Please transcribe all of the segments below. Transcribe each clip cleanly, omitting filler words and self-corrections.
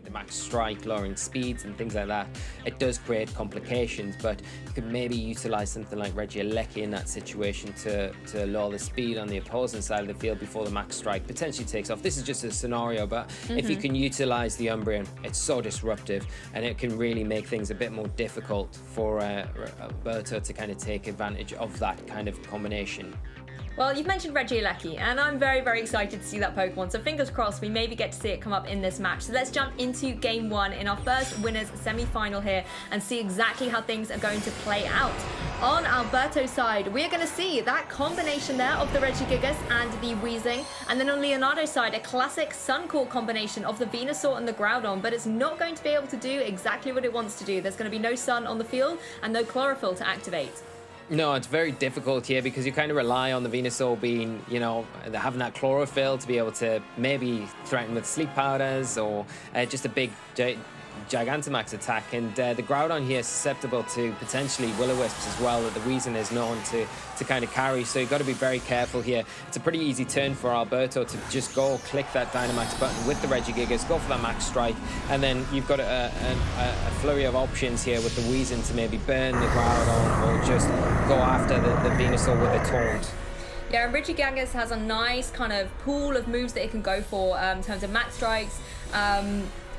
the max strike, lowering speeds and things like that, it does create complications. But you could maybe utilize something like Regieleki in that situation to lower the speed on the opposing side of the field before the max strike potentially takes off. This is just a scenario, but if you can utilize the Umbreon, it's so disruptive, and it can really make things a bit more difficult for Alberto to kind of take advantage of that kind of combination. Well, you've mentioned Regieleki, and I'm very, very excited to see that Pokemon, so fingers crossed we maybe get to see it come up in this match. So let's jump into Game 1 in our first winners semi-final here and see exactly how things are going to play out. On Alberto's side, we are going to see that combination there of the Regigigas and the Weezing, and then on Leonardo's side, a classic Suncore combination of the Venusaur and the Groudon, but it's not going to be able to do exactly what it wants to do. There's going to be no Sun on the field and no Chlorophyll to activate. No, it's very difficult here because you kind of rely on the Venusaur being, you know, having that chlorophyll to be able to maybe threaten with sleep powders or just a big Gigantamax attack. And the Groudon here is susceptible to potentially Will-O-Wisps as well, that the Weezing is known to kind of carry. So you've got to be very careful here. It's a pretty easy turn for Alberto to just go click that Dynamax button with the Regigigas, go for that Max Strike, and then you've got a flurry of options here with the Weezing to maybe burn the Groudon or just go after the Venusaur with a Taunt. Yeah, and Regigigas has a nice kind of pool of moves that it can go for in terms of Max Strikes.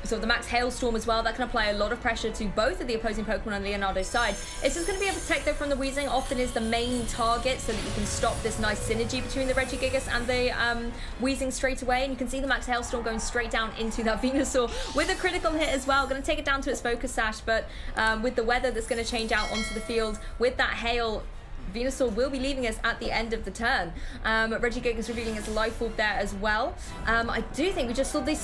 So the Max Hailstorm as well, that can apply a lot of pressure to both of the opposing Pokemon on Leonardo's side. It's just going to be a protector from the Weezing, often is the main target, so that you can stop this nice synergy between the Regigigas and the Weezing straight away. And you can see the Max Hailstorm going straight down into that Venusaur with a critical hit as well. Going to take it down to its Focus Sash, but with the weather that's going to change out onto the field, with that hail, Venusaur will be leaving us at the end of the turn. Regigigas revealing its Life Orb there as well. I do think we just saw the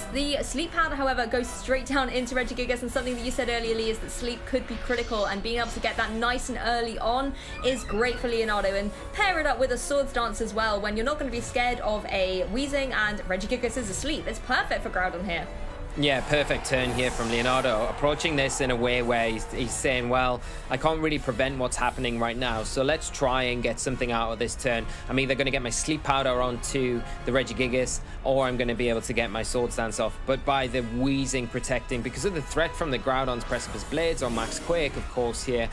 Sleep Powder, however, go straight down into Regigigas, and something that you said earlier, Lee, is that Sleep could be critical, and being able to get that nice and early on is great for Leonardo, and pair it up with a Swords Dance as well when you're not going to be scared of a Weezing and Regigigas is asleep. It's perfect for Groudon here. Yeah, perfect turn here from Leonardo, approaching this in a way where he's saying, well, I can't really prevent what's happening right now, so let's try and get something out of this turn. I'm either going to get my Sleep Powder onto the Regigigas, or I'm going to be able to get my Swords Dance off. But by the Weezing protecting, because of the threat from the Groudon's Precipice Blades or Max Quake, of course, here,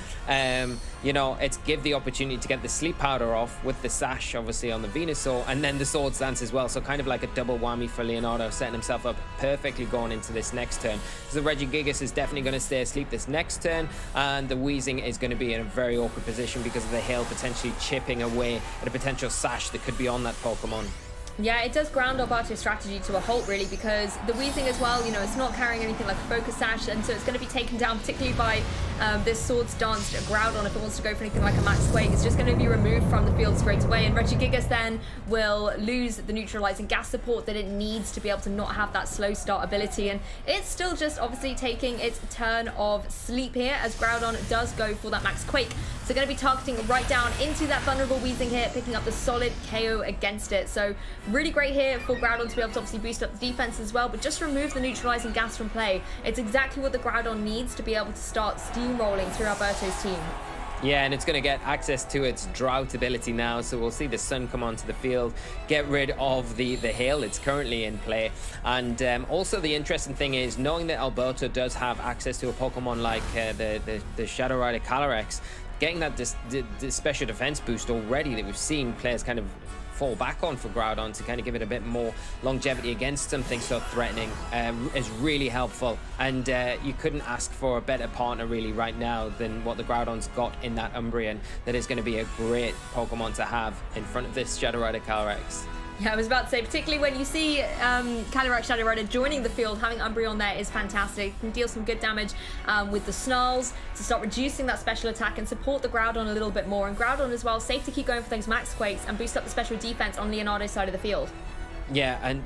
you know, it's give the opportunity to get the Sleep Powder off with the Sash, obviously, on the Venusaur, and then the Swords Dance as well. So kind of like a double whammy for Leonardo, setting himself up perfectly going into this next turn. So the Regigigas is definitely going to stay asleep this next turn, and the Weezing is going to be in a very awkward position because of the hail potentially chipping away at a potential Sash that could be on that Pokemon. Yeah, it does ground Alberto's strategy to a halt, really, because the Weezing as well, you know, it's not carrying anything like a Focus Sash, and so it's going to be taken down, particularly by this Swords Dance Groudon. If it wants to go for anything like a Max Quake, it's just going to be removed from the field straight away, and Regigigas then will lose the neutralizing gas support that it needs to be able to not have that slow start ability, and it's still just obviously taking its turn of sleep here as Groudon does go for that Max Quake. So going to be targeting right down into that vulnerable Weezing here, picking up the solid KO against it. So really great here for Groudon to be able to obviously boost up the defense as well, but just remove the neutralizing gas from play. It's exactly what the Groudon needs to be able to start steamrolling through Alberto's team. Yeah, and it's going to get access to its Drought ability now, so we'll see the Sun come onto the field, get rid of the hail that's currently in play. And also the interesting thing is, knowing that Alberto does have access to a Pokemon like the Shadow Rider Calyrex, getting that special defense boost already that we've seen players kind of fall back on for Groudon to kind of give it a bit more longevity against something so threatening is really helpful. And you couldn't ask for a better partner really right now than what the Groudon's got in that Umbreon. That is going to be a great Pokemon to have in front of this Shadow Rider Calyrex. Yeah, I was about to say, particularly when you see Calyrex Shadow Rider joining the field, having Umbreon there is fantastic. You can deal some good damage with the Snarls to start reducing that special attack and support the Groudon a little bit more. And Groudon as well, safe to keep going for those Max Quakes and boost up the special defense on Leonardo's side of the field. Yeah, and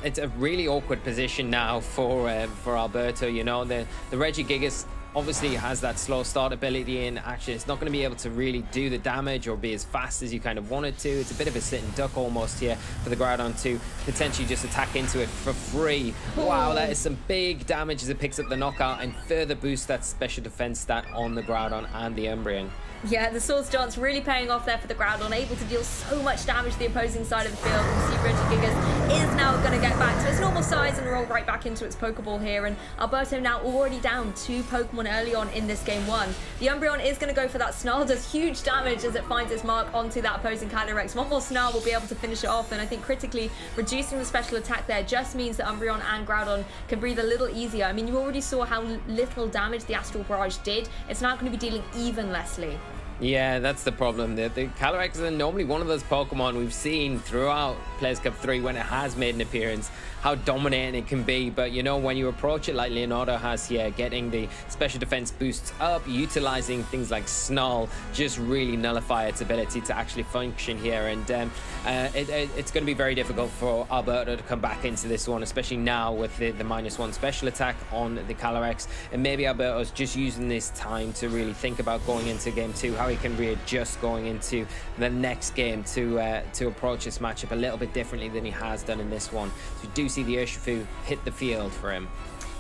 it's a really awkward position now for Alberto. You know, the Regigigas obviously has that slow start ability, and actually it's not going to be able to really do the damage or be as fast as you kind of want it to. It's a bit of a sitting duck almost here for the Groudon to potentially just attack into it for free. Wow, that is some big damage as it picks up the knockout and further boosts that special defense stat on the Groudon and the Umbreon. Yeah, the Swords Dance really paying off there for the Groudon, able to deal so much damage to the opposing side of the field. And see Regigigas is now going to get back to its normal size and roll right back into its Pokeball here. And Alberto now already down 2 Pokemon early on in this game 1. The Umbreon is going to go for that Snarl, does huge damage as it finds its mark onto that opposing Calyrex. One more Snarl will be able to finish it off, and I think critically reducing the special attack there just means that Umbreon and Groudon can breathe a little easier. I mean, you already saw how little damage the Astral Barrage did. It's now going to be dealing even lessly. Yeah, that's the problem. The Calyrex are normally one of those Pokemon we've seen throughout Players Cup 3 when it has made an appearance, how dominating it can be. But, you know, when you approach it like Leonardo has here, getting the special defense boosts up, utilizing things like Snarl, just really nullify its ability to actually function here. And it's going to be very difficult for Alberto to come back into this one, especially now with the -1 special attack on the Calyrex. And maybe Alberto's just using this time to really think about going into game 2, how he can readjust going into the next game to approach this matchup a little bit differently than he has done in this one. So we do see the Urshifu hit the field for him.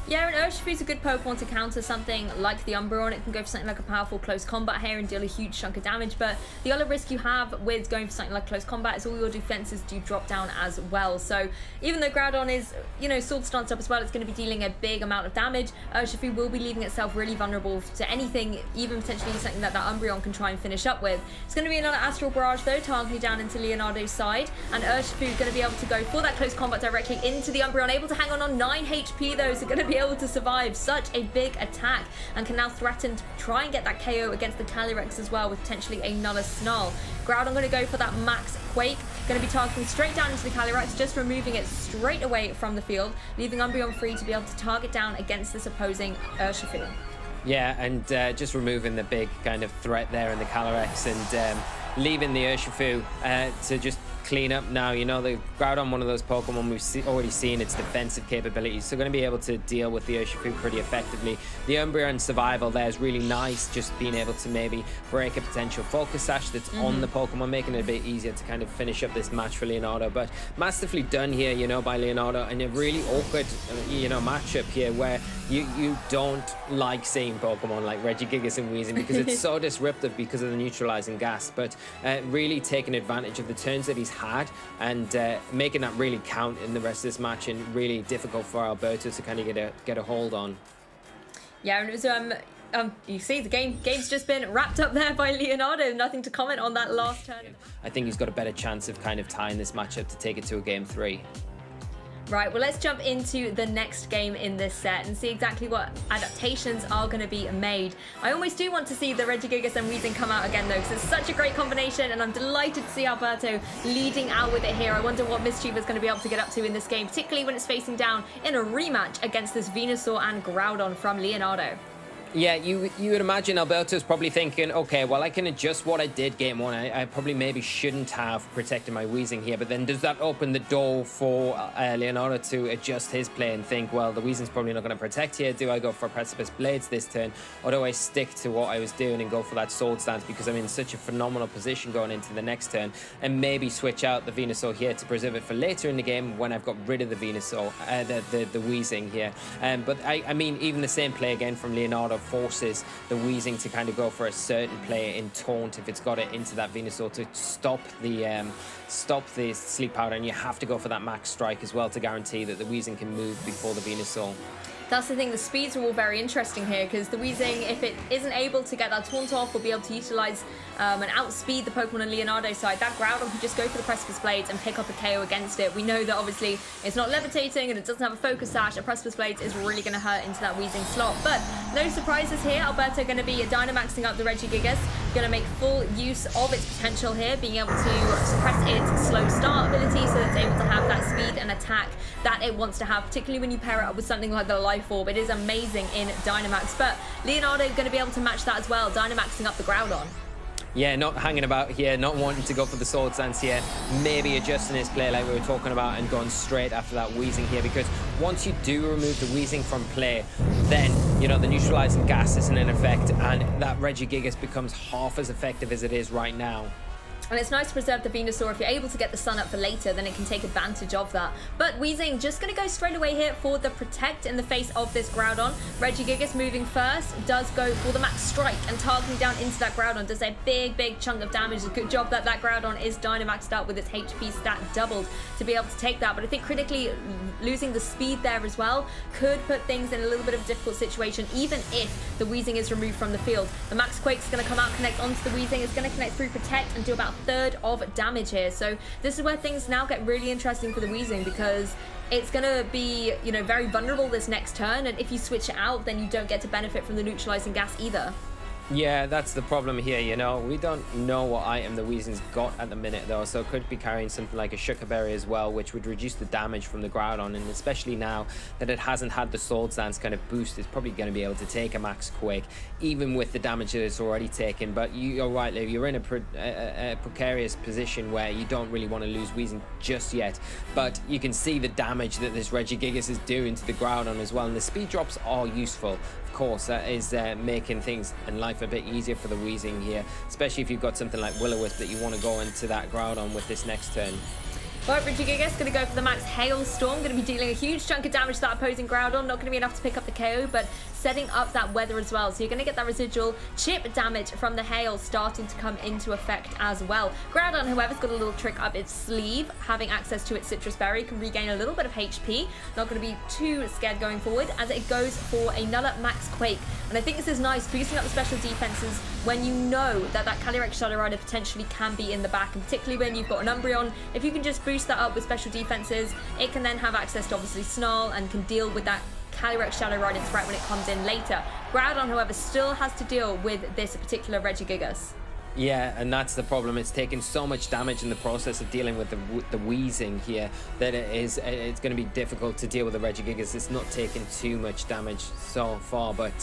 Yeah, and Urshifu's a good Pokemon to counter something like the Umbreon. It can go for something like a powerful close combat here and deal a huge chunk of damage, but the other risk you have with going for something like close combat is all your defenses do drop down as well. So even though Groudon is, you know, Sword Stance up as well, it's going to be dealing a big amount of damage. Urshifu will be leaving itself really vulnerable to anything, even potentially something that Umbreon can try and finish up with. It's going to be another Astral Barrage though, targeting down into Leonardo's side, and Urshifu is going to be able to go for that close combat directly into the Umbreon, able to hang on 9 HP though, so going to be able to survive such a big attack and can now threaten to try and get that KO against the Calyrex as well with potentially another Snarl. Groudon going to go for that Max Quake, going to be targeting straight down into the Calyrex, just removing it straight away from the field, leaving Umbreon free to be able to target down against this opposing Urshifu. Yeah, and just removing the big kind of threat there in the Calyrex and leaving the Urshifu to just clean up now. You know, the Groudon, one of those Pokemon we've already seen its defensive capabilities, so going to be able to deal with the Urshifu pretty effectively. The Umbreon survival there is really nice, just being able to maybe break a potential Focus Sash that's on the Pokemon, making it a bit easier to kind of finish up this match for Leonardo. But masterfully done here, you know, by Leonardo, and a really awkward, you know, matchup here where you don't like seeing Pokemon like Regigigas and Weezing because it's so disruptive because of the neutralizing gas, but really taking advantage of the turns that he's had and making that really count in the rest of this match, and really difficult for Alberto to kind of get a hold on. Yeah, and it was you see the game's just been wrapped up there by Leonardo. Nothing to comment on that last turn. I think he's got a better chance of kind of tying this matchup to take it to a game 3. Right, well, let's jump into the next game in this set and see exactly what adaptations are going to be made. I almost do want to see the Regigigas and Weezing come out again, though, because it's such a great combination, and I'm delighted to see Alberto leading out with it here. I wonder what Mischief is going to be able to get up to in this game, particularly when it's facing down in a rematch against this Venusaur and Groudon from Leonardo. Yeah, you would imagine Alberto's probably thinking, okay, well, I can adjust what I did game 1. I probably maybe shouldn't have protected my Weezing here, but then does that open the door for Leonardo to adjust his play and think, well, the Weezing's probably not going to protect here. Do I go for Precipice Blades this turn, or do I stick to what I was doing and go for that Sword Stance because I'm in such a phenomenal position going into the next turn, and maybe switch out the Venusaur here to preserve it for later in the game when I've got rid of the Venusaur, the Weezing here. But I mean, even the same play again from Leonardo forces the Weezing to kind of go for a certain play in Taunt if it's got it into that Venusaur to stop the Sleep Powder, and you have to go for that Max Strike as well to guarantee that the Weezing can move before the Venusaur. That's the thing, the speeds are all very interesting here, because the Weezing, if it isn't able to get that Taunt off, will be able to utilize and outspeed the Pokemon on Leonardo's side. That Groudon can just go for the Precipice Blades and pick up a KO against it. We know that obviously it's not levitating and it doesn't have a Focus Sash. A Precipice Blades is really going to hurt into that Weezing slot. But no surprises here. Alberto going to be Dynamaxing up the Regigigas, going to make full use of its potential here, being able to suppress its slow start ability so that it's able to have that speed and attack that it wants to have, particularly when you pair it up with something like the Life Orb. It is amazing in Dynamax, but Leonardo going to be able to match that as well, Dynamaxing up the Groudon. Yeah, not hanging about here, not wanting to go for the Sword Stance here, maybe adjusting his play like we were talking about and going straight after that Weezing here, because once you do remove the Weezing from play, then, you know, the neutralizing gas isn't in effect, and that Regigigas becomes half as effective as it is right now. And it's nice to preserve the Venusaur. If you're able to get the sun up for later, then it can take advantage of that. But Weezing just going to go straight away here for the Protect in the face of this Groudon. Regigigas moving first, does go for the Max Strike and targeting down into that Groudon. Does a big chunk of damage. A good job that that Groudon is Dynamaxed out with its HP stat doubled to be able to take that. But I think critically losing the speed there as well could put things in a little bit of a difficult situation, even if the Weezing is removed from the field. The Max Quake's going to come out, connect onto the Weezing. It's going to connect through Protect and do about third of damage here. So this is where things now get really interesting for the Weezing, because it's going to be, you know, very vulnerable this next turn, and if you switch it out, then you don't get to benefit from the neutralizing gas either. Yeah, that's the problem here, you know. We don't know what item the Weezing's got at the minute, though, so it could be carrying something like a Shuka Berry as well, which would reduce the damage from the Groudon, and especially now that it hasn't had the Swords Dance kind of boost, it's probably going to be able to take a Max Quake, even with the damage that it's already taken. But you're right, Lou, you're in a precarious position where you don't really want to lose Weezing just yet, but you can see the damage that this Regigigas is doing to the Groudon as well, and the speed drops are useful. Of course, that is making things in life a bit easier for the Weezing here, especially if you've got something like Will-O-Wisp that you want to go into that Groudon with this next turn. But Regigigas going to go for the Max Hailstorm, going to be dealing a huge chunk of damage to that opposing Groudon. Not going to be enough to pick up the KO, but setting up that weather as well. So you're going to get that residual chip damage from the hail starting to come into effect as well. Groudon, however, has got a little trick up its sleeve. Having access to its Citrus Berry can regain a little bit of HP. Not going to be too scared going forward as it goes for another Max Quake. And I think this is nice, boosting up the special defenses when you know that that Calyrex Shadow Rider potentially can be in the back, and particularly when you've got an Umbreon. If you can just boost that up with special defenses, it can then have access to obviously Snarl and can deal with that Calyrex Shadow Rider threat when it comes in later. Groudon, however, still has to deal with this particular Regigigas. Yeah, and that's the problem. It's taken so much damage in the process of dealing with the Weezing here that it's going to be difficult to deal with the Regigigas. It's not taking too much damage so far, but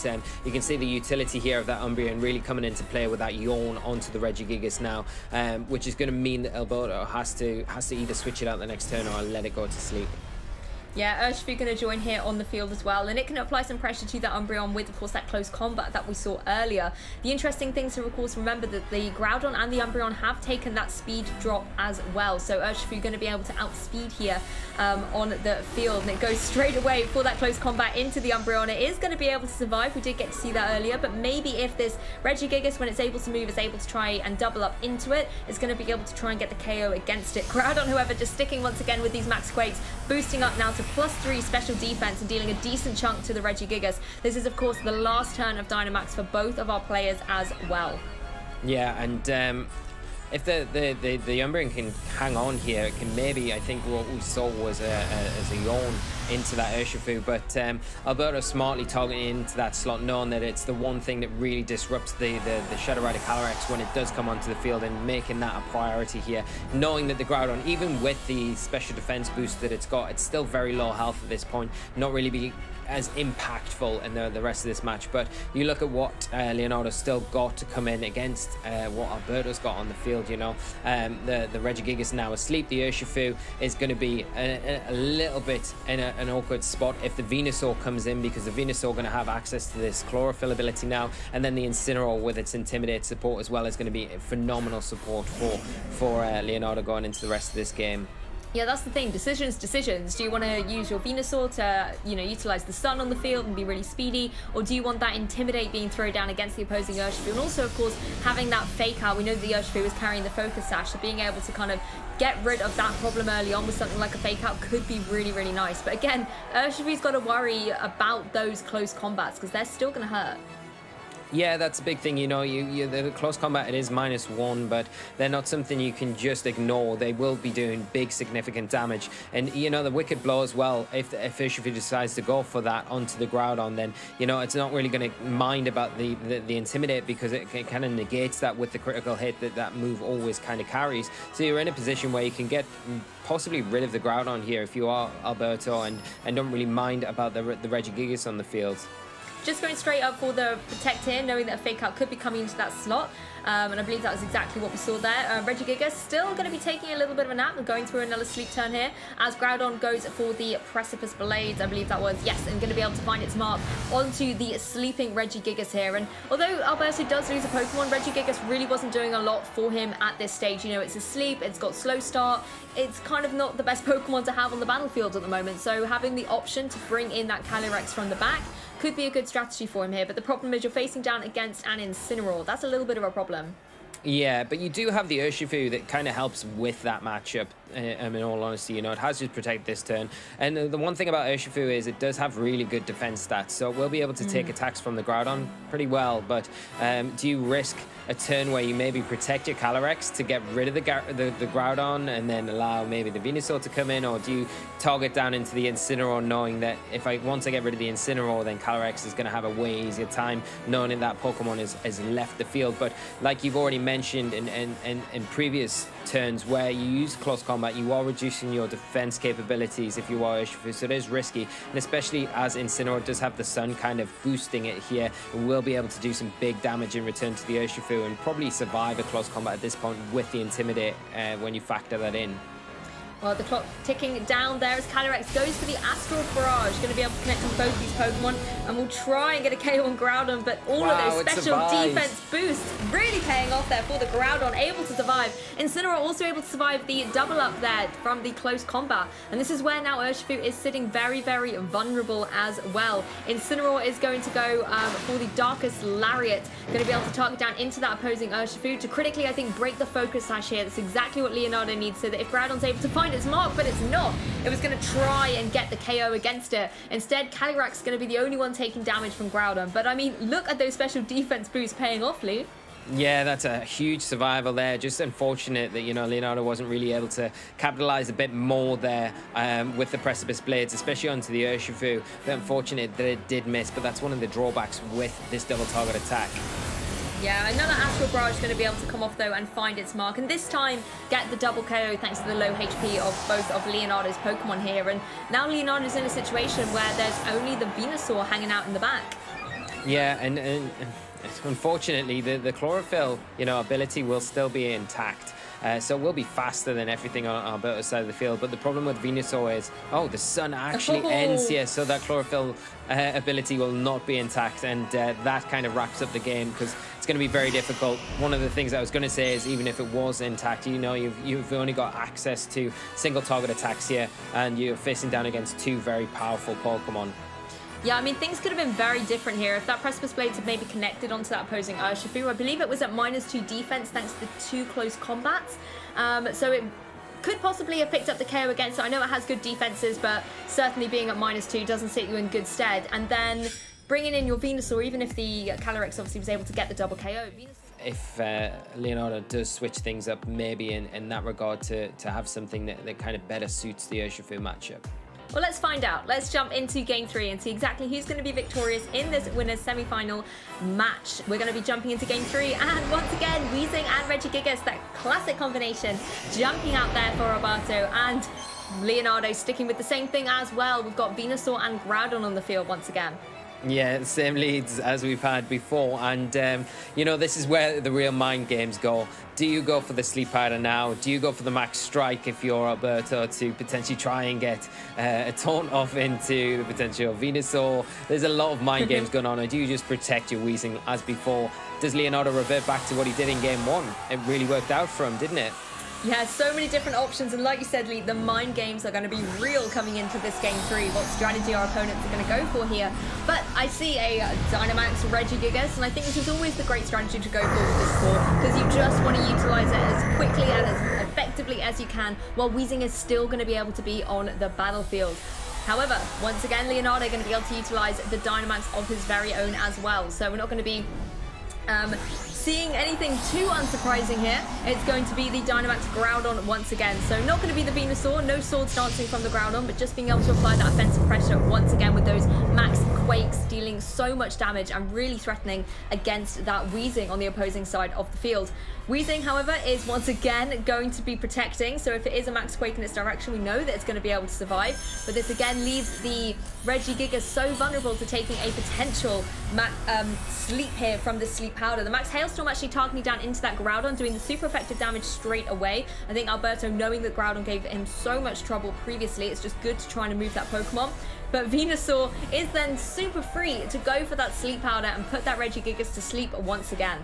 you can see the utility here of that Umbreon really coming into play with that Yawn onto the Regigigas now, which is going to mean that Alberto has to either switch it out the next turn or let it go to sleep. Yeah, Urshifu going to join here on the field as well, and it can apply some pressure to that Umbreon with, of course, that close combat that we saw earlier. The interesting thing to, of course, remember that the Groudon and the Umbreon have taken that speed drop as well, so Urshifu going to be able to outspeed here on the field, and it goes straight away for that close combat into the Umbreon. It is going to be able to survive. We did get to see that earlier, but maybe if this Regigigas, when it's able to move, is able to try and double up into it, it's going to be able to try and get the KO against it. Groudon, however, just sticking once again with these Max Quakes, boosting up now to +3 special defense and dealing a decent chunk to the Regigigas. This is, of course, the last turn of Dynamax for both of our players as well. Yeah, and if the Umbreon can hang on here, it can maybe, I think what we saw was a Yawn into that Urshifu, but Alberto smartly targeting into that slot, knowing that it's the one thing that really disrupts the Shadow Rider Calyrex when it does come onto the field, and making that a priority here, knowing that the Groudon, even with the special defense boost that it's got, it's still very low health at this point, not really be as impactful in the rest of this match. But you look at what Leonardo's still got to come in against what Alberto's got on the field, you know. The Regigigas now asleep. The Urshifu is going to be a little bit in an awkward spot if the Venusaur comes in, because the Venusaur going to have access to this Chlorophyll ability now, and then the Incineroar with its Intimidate support as well is going to be phenomenal support for Leonardo going into the rest of this game. Yeah, that's the thing. Decisions. Do you want to use your Venusaur to, you know, utilize the sun on the field and be really speedy, or do you want that Intimidate being thrown down against the opposing Urshifu? And also, of course, having that Fake Out. We know that the Urshifu is carrying the Focus Sash, so being able to kind of get rid of that problem early on with something like a Fake Out could be really, really nice. But again, Urshifu's got to worry about those close combats because they're still going to hurt. Yeah, that's a big thing, you know. The close combat, it is -1, but they're not something you can just ignore. They will be doing big, significant damage. And, you know, the Wicked Blow as well, if Urshifu decides to go for that onto the Groudon, then, you know, it's not really going to mind about the Intimidate, because it kind of negates that with the critical hit that move always kind of carries. So you're in a position where you can get possibly rid of the Groudon here if you are Alberto and don't really mind about the Regigigas on the field. just going straight up for the protect here, knowing that a fake out could be coming into that slot. And I believe that was exactly what we saw there. Regigigas still going to be taking a little bit of a nap and going through another sleep turn here as Groudon goes for the Precipice Blades. I believe that was, yes, and going to be able to find its mark onto the sleeping Regigigas here. And although Alberto does lose a Pokemon, Regigigas really wasn't doing a lot for him at this stage. You know, it's asleep, it's got slow start. It's kind of not the best Pokemon to have on the battlefield at the moment. So having the option to bring in that Calyrex from the back could be a good strategy for him here, but the problem is you're facing down against an Incineroar. That's a little bit of a problem. Yeah, but you do have the Urshifu that kind of helps with that matchup. In all honesty, you know, it has to protect this turn. And the one thing about Urshifu is it does have really good defense stats, so it will be able to take attacks from the Groudon pretty well. But do you risk a turn where you maybe protect your Calyrex to get rid of the Groudon and then allow maybe the Venusaur to come in, or do you target down into the Incineroar knowing that if once I get rid of the Incineroar, then Calyrex is going to have a way easier time knowing that Pokemon has left the field? But like you've already mentioned in previous turns where you use close combat, you are reducing your defense capabilities if you are Urshifu, so it is risky, and especially as Incineroar does have the sun kind of boosting it here, it will be able to do some big damage in return to the Urshifu and probably survive a close combat at this point with the Intimidate when you factor that in. Well, the clock ticking down there as Calyrex goes for the Astral Barrage. Going to be able to connect on both these Pokemon, and we'll try and get a KO on Groudon, but all of those special defense boosts really paying off there for the Groudon, able to survive. Incineroar also able to survive the double up there from the close combat, and this is where now Urshifu is sitting very, very vulnerable as well. Incineroar is going to go for the Darkest Lariat, going to be able to target down into that opposing Urshifu to critically, I think, break the focus sash here. That's exactly what Leonardo needs, so that if Groudon's able to find its mark, but it's not. It was going to try and get the KO against it. Instead, Calyrex is going to be the only one taking damage from Groudon. But I mean, look at those special defense boosts paying off, Lee. Yeah, that's a huge survival there. Just unfortunate that, you know, Leonardo wasn't really able to capitalize a bit more there with the Precipice Blades, especially onto the Urshifu. But unfortunate that it did miss, but that's one of the drawbacks with this double target attack. Yeah, another Astral Barrage is going to be able to come off, though, and find its mark. And this time, get the double KO thanks to the low HP of both of Leonardo's Pokemon here. And now Leonardo's in a situation where there's only the Venusaur hanging out in the back. Yeah, and unfortunately, the Chlorophyll, you know, ability will still be intact. So it will be faster than everything on Alberto's side of the field. But the problem with Venusaur is, the sun actually ends here, so that Chlorophyll ability will not be intact. And that kind of wraps up the game because it's going to be very difficult. One of the things I was going to say is even if it was intact, you know, you've only got access to single target attacks here, and you're facing down against two very powerful Pokemon. Yeah, I mean, things could have been very different here if that Precipice Blades had maybe connected onto that opposing Urshifu. I believe it was at -2 defense thanks to the two close combats. So it could possibly have picked up the KO against it. I know it has good defenses, but certainly being at -2 doesn't sit you in good stead. And then bringing in your Venusaur, even if the Calyrex obviously was able to get the double KO. If Leonardo does switch things up, maybe in that regard to have something that kind of better suits the Urshifu matchup. Well, let's find out. Let's jump into Game 3 and see exactly who's going to be victorious in this winners semi-final match. We're going to be jumping into Game 3, and once again, Weezing and Regigigas, that classic combination, jumping out there for Alberto, and Leonardo sticking with the same thing as well. We've got Venusaur and Groudon on the field once again. Yeah, same leads as we've had before, and you know, this is where the real mind games go. Do you go for the Sleep Powder now? Do you go for the Max Strike if you're Alberto to potentially try and get a taunt off into the potential Venusaur? There's a lot of mind games going on, or do you just protect your Weezing as before? Does Leonardo revert back to what he did in Game 1? It really worked out for him, didn't it? Yeah, so many different options, and like you said, Lee, the mind games are going to be real coming into this Game 3. What strategy our opponents are going to go for here. But I see a Dynamax Regigigas, and I think this is always the great strategy to go for with this core, because you just want to utilize it as quickly and as effectively as you can, while Weezing is still going to be able to be on the battlefield. However, once again, Leonardo going to be able to utilize the Dynamax of his very own as well. So we're not going to be seeing anything too unsurprising here. It's going to be the Dynamax Groudon once again. So not going to be the Venusaur, no Swords dancing from the Groudon, but just being able to apply that offensive pressure once again with those max Quakes dealing so much damage and really threatening against that Weezing on the opposing side of the field. Weezing, however, is once again going to be protecting, so if it is a Max Quake in its direction, we know that it's going to be able to survive, but this again leaves the Regigigas so vulnerable to taking a potential sleep here from the Sleep Powder. The Max Hailstorm actually targeting down into that Groudon, doing the super effective damage straight away. I think Alberto, knowing that Groudon gave him so much trouble previously, it's just good to try and move that Pokemon. But Venusaur is then super free to go for that Sleep Powder and put that Regigigas to sleep once again.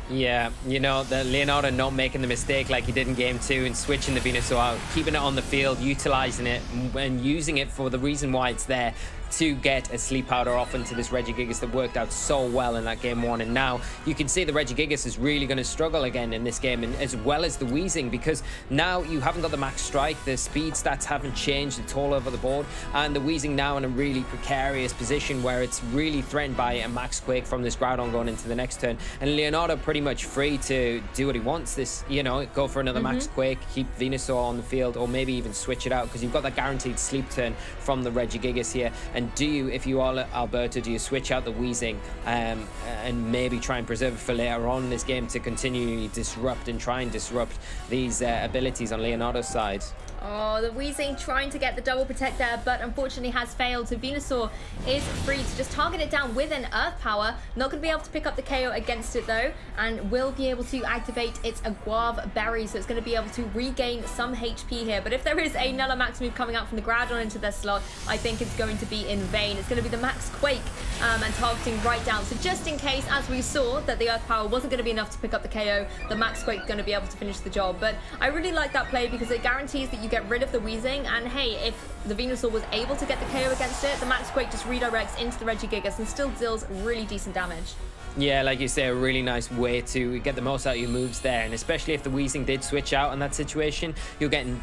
Yeah, you know, the Leonardo not making the mistake like he did in Game 2 and switching the Venusaur out, keeping it on the field, utilizing it and using it for the reason why it's there, to get a Sleep Powder off into this Regigigas that worked out so well in that Game 1. And now you can see the Regigigas is really going to struggle again in this game, and as well as the Weezing, because now you haven't got the Max Strike, the speed stats haven't changed at all over the board, and the Weezing now in a really precarious position where it's really threatened by a Max Quake from this Groudon going into the next turn, and Leonardo pretty much free to do what he wants this, you know, go for another Max Quake, keep Venusaur on the field, or maybe even switch it out, because you've got that guaranteed sleep turn from the Regigigas here. And do you, if you are Alberto, do you switch out the Weezing and maybe try and preserve it for later on in this game to continually disrupt and try and disrupt these abilities on Leonardo's side? Oh, the Weezing trying to get the double protect there, but unfortunately has failed. So Venusaur is free to just target it down with an Earth Power. Not going to be able to pick up the KO against it though, and will be able to activate its Aguave Berry, so it's going to be able to regain some HP here. But if there is another Max move coming out from the Groudon into their slot, I think it's going to be in vain. It's going to be the Max Quake and targeting right down. So just in case, as we saw, that the Earth Power wasn't going to be enough to pick up the KO, the Max Quake going to be able to finish the job. But I really like that play because it guarantees that you get rid of the Weezing, and hey, if the Venusaur was able to get the KO against it, the Max Quake just redirects into the Regigigas and still deals really decent damage. Yeah, like you say, a really nice way to get the most out of your moves there, and especially if the Weezing did switch out in that situation, you're getting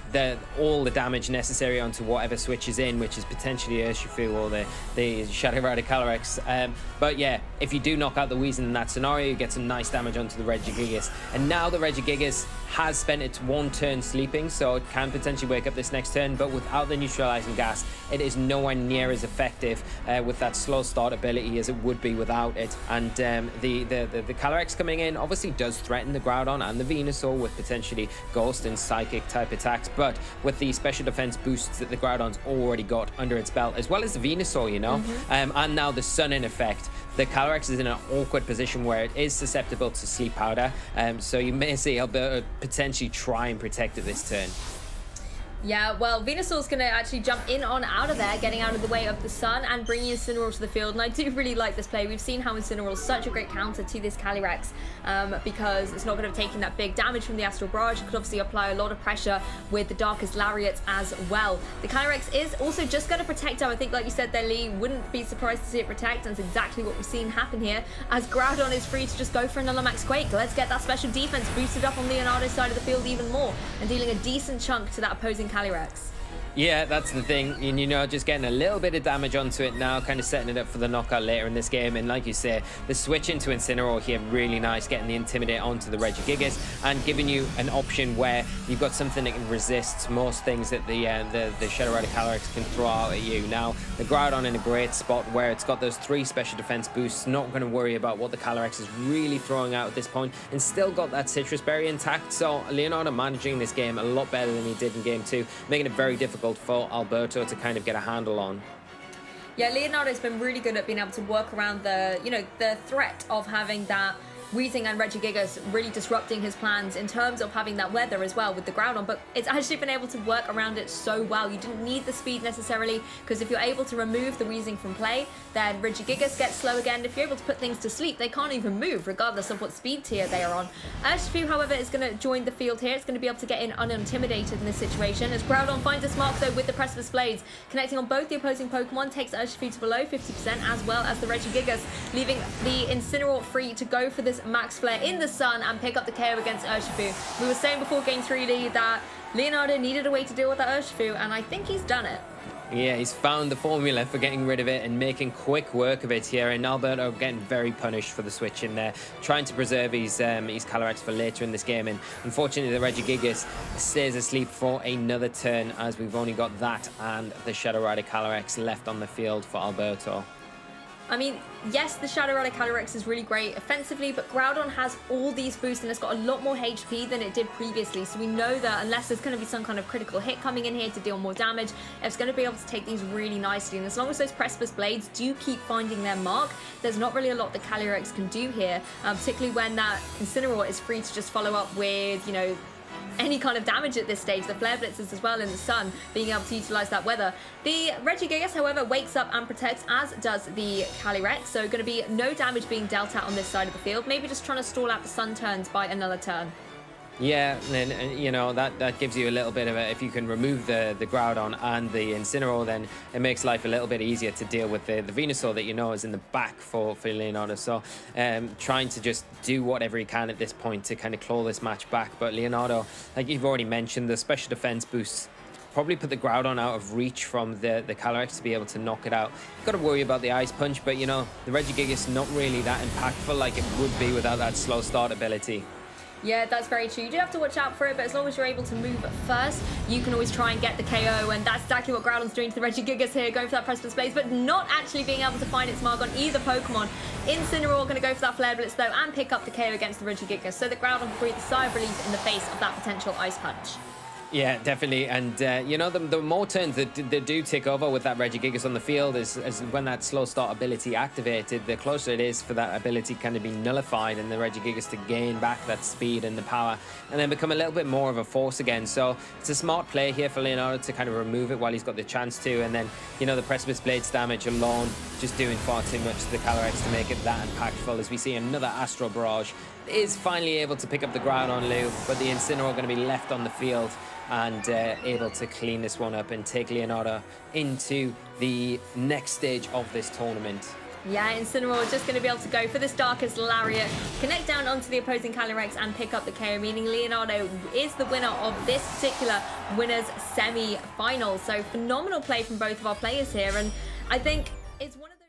all the damage necessary onto whatever switches in, which is potentially Urshifu or the Shadow Rider Calyrex. But yeah, if you do knock out the Weezing in that scenario, you get some nice damage onto the Regigigas. And now the Regigigas has spent its one turn sleeping, so it can potentially wake up this next turn, but without the neutralizing gas, it is nowhere near as effective with that slow start ability as it would be without it. And the Calyrex coming in obviously does threaten the Groudon and the Venusaur with potentially Ghost and Psychic type attacks, but with the special defense boosts that the Groudon's already got under its belt, as well as the Venusaur, you know, and now the Sun in effect, the Calyrex is in an awkward position where it is susceptible to Sleep Powder, so you may see Alberto potentially try and protect it this turn. Yeah, well, Venusaur's going to actually jump in on out of there, getting out of the way of the Sun and bringing Incineroar to the field. And I do really like this play. We've seen how Incineroar is such a great counter to this Calyrex because it's not going to be taking that big damage from the Astral Barrage. It could obviously apply a lot of pressure with the Darkest Lariat as well. The Calyrex is also just going to protect her. I think, like you said there, Lee, wouldn't be surprised to see it protect, and it's exactly what we've seen happen here, as Groudon is free to just go for another Max Quake. Let's get that special defense boosted up on Leonardo's side of the field even more, and dealing a decent chunk to that opposing Calyrex. Yeah, that's the thing, and you know, just getting a little bit of damage onto it now, kind of setting it up for the knockout later in this game. And like you say, the switch into Incineroar here, really nice, getting the Intimidate onto the Regigigas and giving you an option where you've got something that can resist most things that the Shadow Rider Calyrex can throw out at you. Now, the Groudon in a great spot where it's got those 3 special defense boosts, not going to worry about what the Calyrex is really throwing out at this point, and still got that Citrus Berry intact. So Leonardo managing this game a lot better than he did in Game 2, making it very difficult for Alberto to kind of get a handle on. Yeah, Leonardo's been really good at being able to work around the, you know, the threat of having that Weezing and Regigigas really disrupting his plans in terms of having that weather as well with the Groudon, but it's actually been able to work around it so well. You didn't need the speed necessarily, because if you're able to remove the Weezing from play, then Regigigas gets slow again. If you're able to put things to sleep, they can't even move regardless of what speed tier they are on. Urshifu, however, is going to join the field here. It's going to be able to get in unintimidated in this situation, as Groudon finds its mark though with the Precipice Blades, connecting on both the opposing Pokemon, takes Urshifu to below 50%, as well as the Regigigas, leaving the Incineroar free to go for this Max Flare in the Sun and pick up the KO against Urshifu. We were saying before Game 3, Lee, that Leonardo needed a way to deal with that Urshifu, and I think he's done it. Yeah, he's found the formula for getting rid of it and making quick work of it here, and Alberto getting very punished for the switch in there, trying to preserve his Calyrex for later in this game, and unfortunately the Regigigas stays asleep for another turn, as we've only got that and the Shadow Rider Calyrex left on the field for Alberto. I mean, yes, the Shadow Rider Calyrex is really great offensively, but Groudon has all these boosts and it's got a lot more HP than it did previously. So we know that unless there's going to be some kind of critical hit coming in here to deal more damage, it's going to be able to take these really nicely. And as long as those Precipice Blades do keep finding their mark, there's not really a lot that Calyrex can do here, particularly when that Incineroar is free to just follow up with, you know, any kind of damage at this stage. The Flare Blitzers as well in the sun, being able to utilize that weather. The Regigigas, however, wakes up and protects, as does the Calyrex, so going to be no damage being dealt out on this side of the field. Maybe just trying to stall out the sun turns by another turn. Yeah, and you know, that gives you a little bit of a, if you can remove the Groudon and the Incineroar, then it makes life a little bit easier to deal with the Venusaur that you know is in the back for Leonardo. So trying to just do whatever he can at this point to kind of claw this match back. But Leonardo, like you've already mentioned, the special defense boosts probably put the Groudon out of reach from the Calyrex to be able to knock it out. Got to worry about the Ice Punch, but you know, the Regigigas not really that impactful like it would be without that slow start ability. Yeah, that's very true. You do have to watch out for it, but as long as you're able to move first, you can always try and get the KO, and that's exactly what Groudon's doing to the Regigigas here, going for that Precipice Blaze, but not actually being able to find its mark on either Pokemon. Incineroar going to go for that Flare Blitz, though, and pick up the KO against the Regigigas, so that Groudon can breathe a sigh of relief in the face of that potential Ice Punch. Yeah, definitely. And, you know, the more turns that do tick over with that Regigigas on the field is when that slow start ability activated, the closer it is for that ability kind of be nullified and the Regigigas to gain back that speed and the power and then become a little bit more of a force again. So it's a smart play here for Leonardo to kind of remove it while he's got the chance to. And then, you know, the Precipice Blades damage alone just doing far too much to the Calyrex to make it that impactful, as we see another Astral Barrage is finally able to pick up the Groudon Lou, but the Incineroar going to be left on the field and able to clean this one up and take Leonardo into the next stage of this tournament. Yeah, Incineroar just going to be able to go for this Darkest Lariat, connect down onto the opposing Calyrex and pick up the KO, meaning Leonardo is the winner of this particular winners semi-final. So phenomenal play from both of our players here, and I think it's one of the